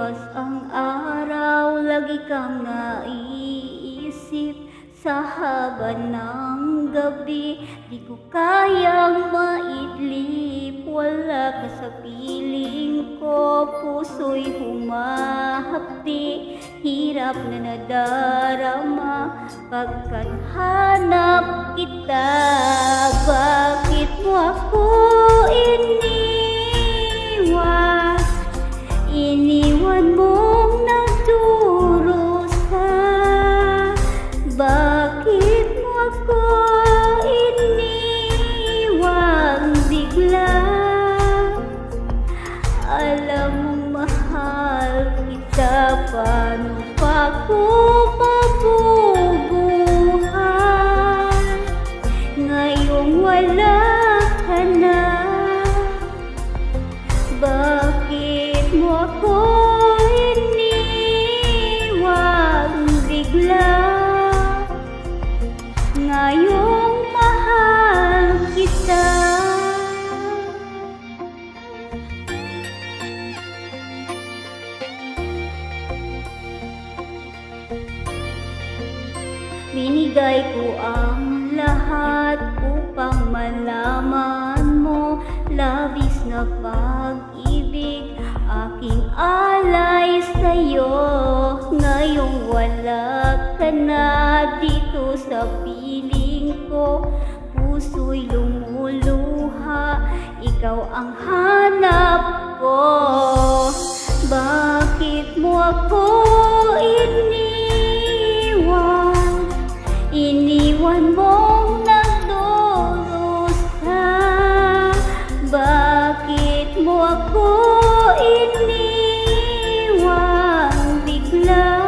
lumipas ang araw, lagi kang naiisip sa haba ng gabi. Di ko kayang maidlip, wala ka sa piling ko. Puso'y humahapdi, hirap na nadarama pagkat hanap kita. Bakit mo ako iniwan? Iniwan mong nagdurusa. Bakit mo ako iniwan bigla? Alam mong mahal kita, paano pa ko mabubuhay ngayong wala ka na? Bakit mo ako iniwan bigla ngayong mahal kita? Binigay ko ang lahat upang malaman mo, labis na pag-ibig aking alay sa'yo. Ngayong wala ka na dito sa piling ko, puso'y lumuluha, ikaw ang hanap ko. Bakit mo ako iniwan? Iniwan mong nagdurusa. Bakit mo ako iniwan bigla?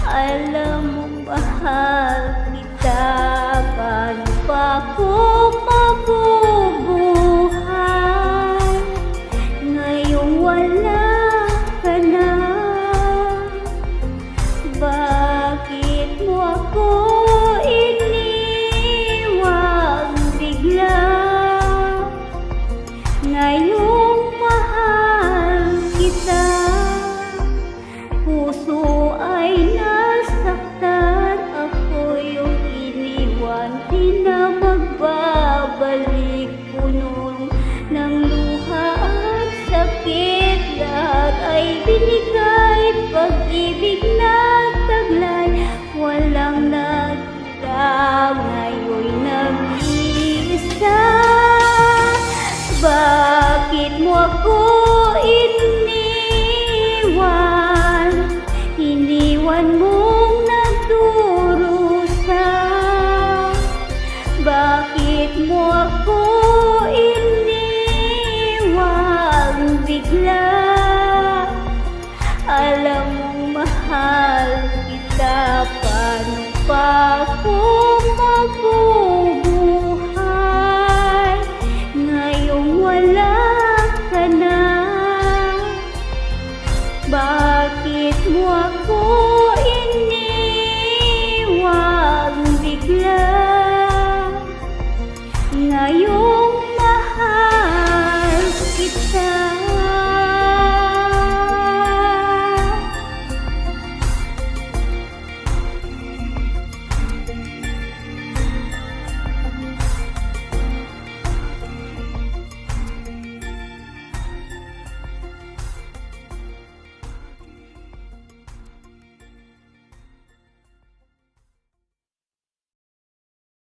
Alam mong mahal kita, paano pa ako mabubuhay ngayong wala ka na? Bakit mo ako iniwan bigla ngayong mahal kita? Puso ay nasaktan, ako yung iniwan, di na magbabalik. Puno ng luha at sakit, lahat ay binigay, pag-ibig na taglay, walang nagkita, ngayon'y nag-iisa. Bakit mo ako iniwan? Iniwan mo